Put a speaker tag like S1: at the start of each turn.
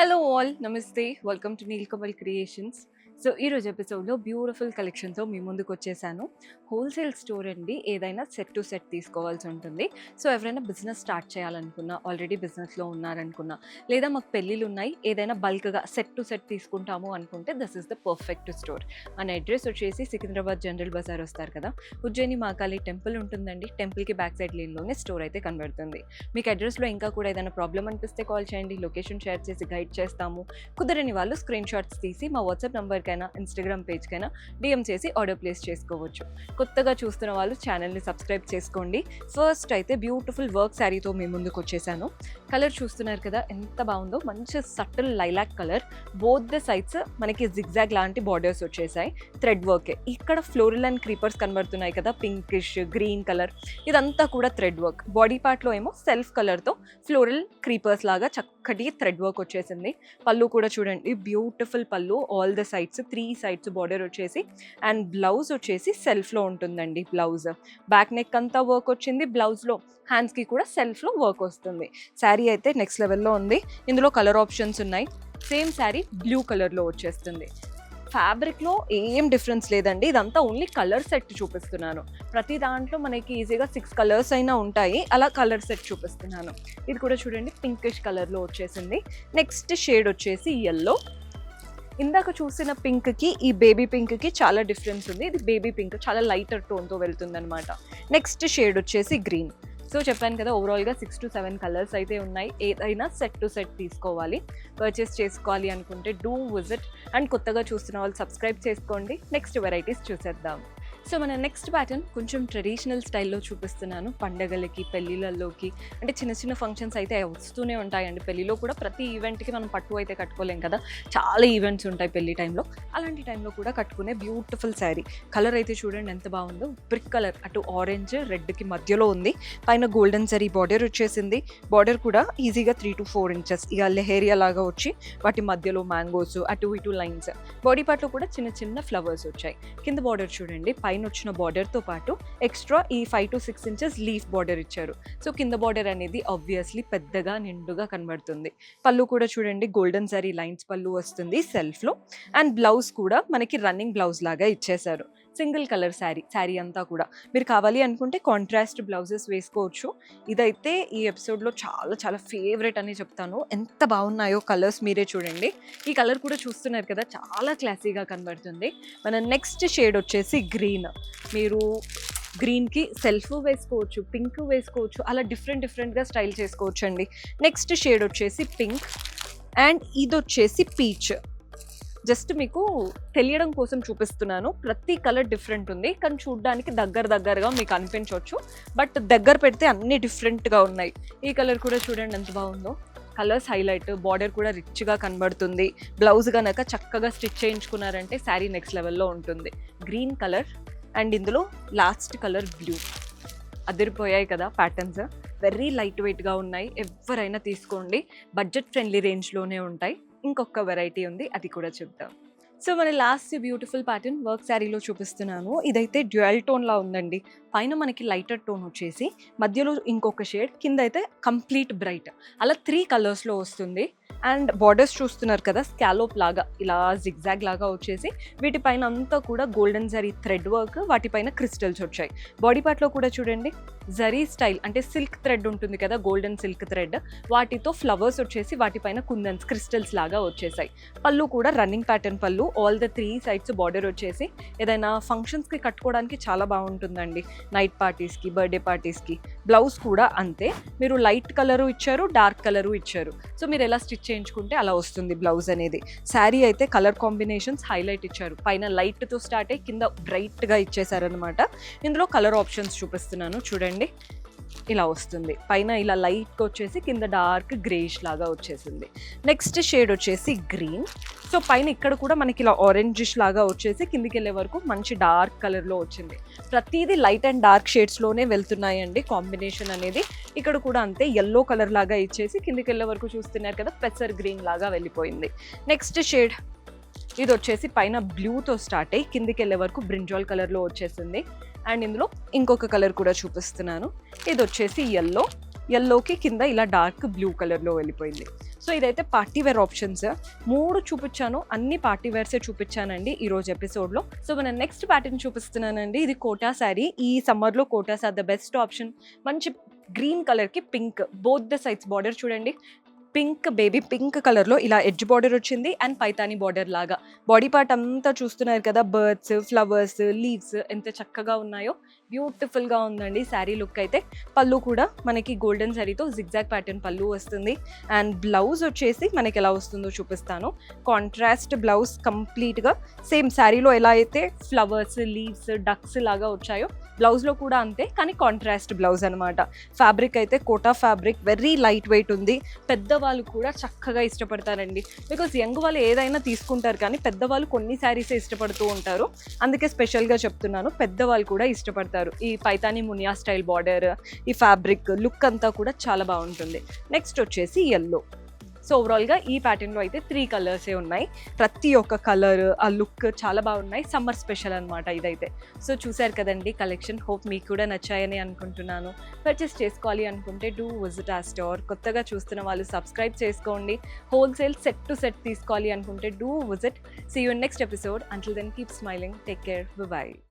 S1: Hello all నమస్తే welcome to Nilkamal creations. So ఈరోజు ఎపిసోడ్లో బ్యూటిఫుల్ కలెక్షన్తో మీ ముందుకు వచ్చేసాను. హోల్సేల్ స్టోర్ అండి, ఏదైనా సెట్ టు సెట్ తీసుకోవాల్సి ఉంటుంది. సో ఎవరైనా బిజినెస్ స్టార్ట్ చేయాలనుకున్నా, ఆల్రెడీ బిజినెస్లో ఉన్నారనుకున్నా, లేదా మాకు పెళ్ళిళ్ళు ఉన్నాయి, ఏదైనా బల్క్గా సెట్ టు సెట్ తీసుకుంటాము అనుకుంటే this is the perfect store. మన అడ్రస్ వచ్చేసి సికింద్రాబాద్ జనరల్ బజార్ వస్తారు కదా, ఉజ్జయిని మహాకాళి టెంపుల్ ఉంటుందండి. టెంపుల్కి బ్యాక్ సైడ్ లేన్లోనే స్టోర్ అయితే కనబడుతుంది. మీకు అడ్రస్లో ఇంకా కూడా ఏదైనా ప్రాబ్లం అనిపిస్తే కాల్ చేయండి, లొకేషన్ షేర్ చేసి గైడ్ చేస్తాము. కుదరని వాళ్ళు స్క్రీన్ షాట్స్ తీసి మా వాట్సాప్ నంబర్కైనా ఇన్స్టాగ్రామ్ పేజ్కైనా డిఎం చేసి ఆర్డర్ ప్లేస్ చేసుకోవచ్చు. కొత్తగా చూస్తున్న వాళ్ళు ఛానల్ని సబ్స్క్రైబ్ చేసుకోండి. ఫస్ట్ అయితే బ్యూటిఫుల్ వర్క్ శారీతో మీ ముందుకు వచ్చేసాను. కలర్ చూస్తున్నారు కదా ఎంత బాగుందో, మంచి subtle lilac colour. Both the sides మనకి జిగ్జాగ్ లాంటి బార్డర్స్ వచ్చేసాయి, థ్రెడ్ వర్క్. ఇక్కడ ఫ్లోరల్ అండ్ క్రీపర్స్ కనబడుతున్నాయి కదా, పింకిష్ గ్రీన్ కలర్, ఇదంతా కూడా థ్రెడ్ వర్క్. బాడీ పార్ట్లో ఏమో సెల్ఫ్ కలర్తో ఫ్లోరల్ క్రీపర్స్ లాగా చక్కటి థ్రెడ్ వర్క్ వచ్చేసింది. పళ్ళు కూడా చూడండి, బ్యూటిఫుల్ పళ్ళు, all the sides 3 sides border వచ్చేసి, అండ్ బ్లౌజ్ వచ్చేసి సెల్ఫ్లో ఉంటుందండి. బ్లౌజ్ బ్యాక్ నెక్ అంతా వర్క్ వచ్చింది, బ్లౌజ్లో హ్యాండ్స్కి కూడా సెల్ఫ్లో వర్క్ వస్తుంది. శారీ అయితే నెక్స్ట్ లెవెల్లో ఉంది. ఇందులో కలర్ ఆప్షన్స్ ఉన్నాయి. సేమ్ శారీ బ్లూ కలర్లో వచ్చేస్తుంది. ఫ్యాబ్రిక్లో ఏం డిఫరెన్స్ లేదండి, ఇదంతా ఓన్లీ కలర్ సెట్ చూపిస్తున్నాను. ప్రతి దాంట్లో మనకి ఈజీగా 6 కలర్స్ అయినా ఉంటాయి, అలా కలర్ సెట్ చూపిస్తున్నాను. ఇది కూడా చూడండి, పింకిష్ కలర్లో వచ్చేసింది. నెక్స్ట్ షేడ్ వచ్చేసి ఎల్లో. ఇందాక చూసిన పింక్కి ఈ బేబీ పింక్కి చాలా డిఫరెన్స్ ఉంది. ఇది బేబీ పింక్, చాలా లైటర్ టోన్తో వెళ్తుంది అనమాట. నెక్స్ట్ షేడ్ వచ్చేసి గ్రీన్. సో చెప్పాను కదా, ఓవరాల్గా 6 to 7 కలర్స్ అయితే ఉన్నాయి. ఏదైనా సెట్ టు సెట్ తీసుకోవాలి, పర్చేస్ చేసుకోవాలి అనుకుంటే డూ విజిట్. అండ్ కొత్తగా చూస్తున్న వాళ్ళు సబ్స్క్రైబ్ చేసుకోండి. నెక్స్ట్ వెరైటీస్ చూసేద్దాం. సో మన నెక్స్ట్ ప్యాటర్న్ కొంచెం ట్రెడిషనల్ స్టైల్లో చూపిస్తున్నాను. పండగలకి, పెళ్ళిళ్ళలోకి, అంటే చిన్న చిన్న ఫంక్షన్స్ అయితే వస్తూనే ఉంటాయండి. పెళ్ళిలో కూడా ప్రతి ఈవెంట్కి మనం పట్టు అయితే కట్టుకోలేం కదా, చాలా ఈవెంట్స్ ఉంటాయి పెళ్లి టైంలో. అలాంటి టైంలో కూడా కట్టుకునే బ్యూటిఫుల్ శారీ. కలర్ అయితే చూడండి ఎంత బాగుందో, బ్రిక్ కలర్, అటు ఆరెంజ్ రెడ్కి మధ్యలో ఉంది. పైన గోల్డెన్ జరీ బార్డర్ వచ్చేసింది. బార్డర్ కూడా ఈజీగా 3 to 4 ఇంచెస్ ఇక లెహేరియా లాగా వచ్చి, వాటి మధ్యలో మ్యాంగోస్, అటు ఇటు లైన్స్. బాడీ పార్ట్లో కూడా చిన్న చిన్న ఫ్లవర్స్ వచ్చాయి. కింద బార్డర్ చూడండి, పైన వచ్చిన బార్డర్తో పాటు ఎక్స్ట్రా ఈ 5 to 6 ఇంచెస్ లీఫ్ బార్డర్ ఇచ్చారు. సో కింద బార్డర్ అనేది ఆబ్వియస్లీ పెద్దగా నిండుగా కనబడుతుంది. పళ్ళు కూడా చూడండి, గోల్డెన్ జరీ లైన్స్ పళ్ళు వస్తుంది సెల్ఫ్లో. అండ్ బ్లౌజ్ కూడా మనకి రన్నింగ్ బ్లౌజ్ లాగా ఇచ్చేశారు. సింగిల్ కలర్ శారీ అంతా కూడా. మీరు కావాలి అనుకుంటే కాంట్రాస్ట్ బ్లౌజెస్ వేసుకోవచ్చు. ఇదైతే ఈ ఎపిసోడ్లో చాలా చాలా ఫేవరెట్ అని చెప్తాను. ఎంత బాగున్నాయో కలర్స్ మీరే చూడండి. ఈ కలర్ కూడా చూస్తున్నారు కదా, చాలా క్లాసీగా కనబడుతుంది. మన నెక్స్ట్ షేడ్ వచ్చేసి గ్రీన్. మీరు గ్రీన్కి సెల్ఫ్ వేసుకోవచ్చు, పింక్ వేసుకోవచ్చు, అలా డిఫరెంట్గా స్టైల్ చేసుకోవచ్చు అండి. నెక్స్ట్ షేడ్ వచ్చేసి పింక్, అండ్ ఇది వచ్చేసి పీచ్. జస్ట్ మీకు తెలియడం కోసం చూపిస్తున్నాను. ప్రతి కలర్ డిఫరెంట్ ఉంది, కానీ చూడ్డానికి దగ్గరగా మీకు అనిపించవచ్చు, బట్ దగ్గర పెడితే అన్ని డిఫరెంట్గా ఉన్నాయి. ఈ కలర్ కూడా చూడండి ఎంత బాగుందో. కలర్స్ హైలైట్, బార్డర్ కూడా రిచ్గా కనబడుతుంది. బ్లౌజ్ కనుక చక్కగా స్టిచ్ చేయించుకున్నారంటే శారీ నెక్స్ట్ లెవెల్లో ఉంటుంది. గ్రీన్ కలర్, అండ్ ఇందులో లాస్ట్ కలర్ బ్లూ. అదిరిపోయాయి కదా ప్యాటర్న్స్, వెరీ లైట్ వెయిట్గా ఉన్నాయి. ఎవరైనా తీసుకోండి, బడ్జెట్ ఫ్రెండ్లీ రేంజ్లోనే ఉంటాయి. ఇంకొక వెరైటీ ఉంది, అది కూడా చూద్దాం. సో మన లాస్ట్ బ్యూటిఫుల్ ప్యాటర్న్ వర్క్ శారీలో చూపిస్తున్నాను. ఇదైతే డ్యూయల్ టోన్లా ఉందండి. పైన మనకి లైటర్ టోన్ వచ్చేసి, మధ్యలో ఇంకొక షేడ్, కింద అయితే కంప్లీట్ బ్రైట్, అలా 3 కలర్స్లో వస్తుంది. అండ్ బార్డర్స్ చూస్తున్నారు కదా, స్కాలోప్ లాగా ఇలా జిగ్జాగ్ లాగా వచ్చేసి, వీటిపైన అంతా కూడా గోల్డెన్ జరీ థ్రెడ్ వర్క్, వాటిపైన క్రిస్టల్స్ వచ్చాయి. బాడీ పార్ట్లో కూడా చూడండి, జరీ స్టైల్, అంటే సిల్క్ థ్రెడ్ ఉంటుంది కదా, గోల్డెన్ సిల్క్ థ్రెడ్, వాటితో ఫ్లవర్స్ వచ్చేసి వాటిపైన కుందన్స్ క్రిస్టల్స్ లాగా వచ్చేసాయి. పళ్ళు కూడా రన్నింగ్ ప్యాటర్న్ పళ్ళు, ఆల్ ద 3 సైడ్స్ బార్డర్ వచ్చేసి, ఏదైనా ఫంక్షన్స్కి కట్టుకోవడానికి చాలా బాగుంటుందండి, నైట్ పార్టీస్కి, బర్త్డే పార్టీస్కి. బ్లౌజ్ కూడా అంతే, మీరు లైట్ కలరు ఇచ్చారు, డార్క్ కలరు ఇచ్చారు. సో మీరు ఎలా స్టిచ్ చేయించుకుంటే అలా వస్తుంది బ్లౌజ్ అనేది. శారీ అయితే కలర్ కాంబినేషన్స్ హైలైట్ ఇచ్చారు. పైన లైట్తో స్టార్ట్ అయ్యి కింద బ్రైట్గా ఇచ్చేసారనమాట. ఇందులో కలర్ ఆప్షన్స్ చూపిస్తున్నాను చూడండి. ఇలా వస్తుంది, పైన ఇలా లైట్గా వచ్చేసి కింద డార్క్ గ్రేష్ లాగా వచ్చేసింది. నెక్స్ట్ షేడ్ వచ్చేసి గ్రీన్. సో పైన ఇక్కడ కూడా మనకి ఇలా ఆరెంజిష్ లాగా వచ్చేసి కిందికి వెళ్ళే వరకు మంచి డార్క్ కలర్లో వచ్చింది. ప్రతిదీ లైట్ అండ్ డార్క్ షేడ్స్లోనే వెళ్తున్నాయండి కాంబినేషన్ అనేది. ఇక్కడ కూడా అంతే, ఎల్లో కలర్ లాగా ఇచ్చేసి కిందికి వెళ్ళే వరకు చూస్తున్నారు కదా, పెసర్ గ్రీన్ లాగా వెళ్ళిపోయింది. నెక్స్ట్ షేడ్ ఇది వచ్చేసి పైన బ్లూతో స్టార్ట్ అయ్యి కిందికి వెళ్ళే వరకు బ్రింజాల్ కలర్లో వచ్చేసింది. అండ్ ఇందులో ఇంకొక కలర్ కూడా చూపిస్తున్నాను. ఇది వచ్చేసి ఎల్లో, ఎల్లోకి కింద ఇలా డార్క్ బ్లూ కలర్లో వెళ్ళిపోయింది. సో ఇదైతే పార్టీ వేర్ ఆప్షన్స్ 3 చూపించాను, అన్ని పార్టీ వేర్సే చూపించానండి ఈరోజు ఎపిసోడ్లో. సో మన నెక్స్ట్ ప్యాటర్న్ చూపిస్తున్నానండి. ఇది కోటా శారీ. ఈ సమ్మర్లో Kotas are the best option. మంచి గ్రీన్ కలర్కి pink, both the sides border చూడండి, పింక్ బేబీ పింక్ కలర్లో ఇలా ఎడ్జ్ బార్డర్ వచ్చింది అండ్ పైతాని బార్డర్ లాగా. బాడీ పార్ట్ అంతా చూస్తున్నారు కదా, బర్డ్స్, ఫ్లవర్స్, లీవ్స్ ఎంత చక్కగా ఉన్నాయో, బ్యూటిఫుల్గా ఉందండి శారీ లుక్ అయితే. పళ్ళు కూడా మనకి గోల్డెన్ శారీతో జిగ్జాగ్ ప్యాటర్న్ పళ్ళు వస్తుంది. అండ్ బ్లౌజ్ వచ్చేసి మనకి ఎలా వస్తుందో చూపిస్తాను. కాంట్రాస్ట్ బ్లౌజ్ కంప్లీట్గా సేమ్ శారీలో ఎలా అయితే ఫ్లవర్స్, లీవ్స్, డక్స్ లాగా వచ్చాయో బ్లౌజ్లో కూడా అంతే, కానీ కాంట్రాస్ట్ బ్లౌజ్ అనమాట. ఫ్యాబ్రిక్ అయితే Kota fabric, very light weight ఉంది. పెద్దవాళ్ళు కూడా చక్కగా ఇష్టపడతారండి, బికాజ్ యంగ్ వాళ్ళు ఏదైనా తీసుకుంటారు కానీ పెద్దవాళ్ళు కొన్ని శారీసే ఇష్టపడుతూ ఉంటారు. అందుకే స్పెషల్గా చెప్తున్నాను, పెద్దవాళ్ళు కూడా ఇష్టపడతారు. ఈ పైతాని మునియా స్టైల్ బార్డర్, ఈ ఫ్యాబ్రిక్ లుక్ అంతా కూడా చాలా బాగుంటుంది. నెక్స్ట్ వచ్చేసి ఎల్లో. సో ఓవరాల్గా ఈ ప్యాటర్న్లో అయితే 3 కలర్సే ఉన్నాయి. ప్రతి ఒక్క కలర్, ఆ లుక్ చాలా బాగున్నాయి. సమ్మర్ స్పెషల్ అనమాట ఇదైతే. సో చూశారు కదండి కలెక్షన్. హోప్ మీకు కూడా నచ్చాయని అనుకుంటున్నాను. పర్చేస్ చేసుకోవాలి అనుకుంటే డూ విజిట్ ఆ స్టోర్. కొత్తగా చూస్తున్న వాళ్ళు సబ్స్క్రైబ్ చేసుకోండి. హోల్సేల్ సెట్ టు సెట్ తీసుకోవాలి అనుకుంటే do visit. See you in next episode. Until then keep smiling. Take care. By.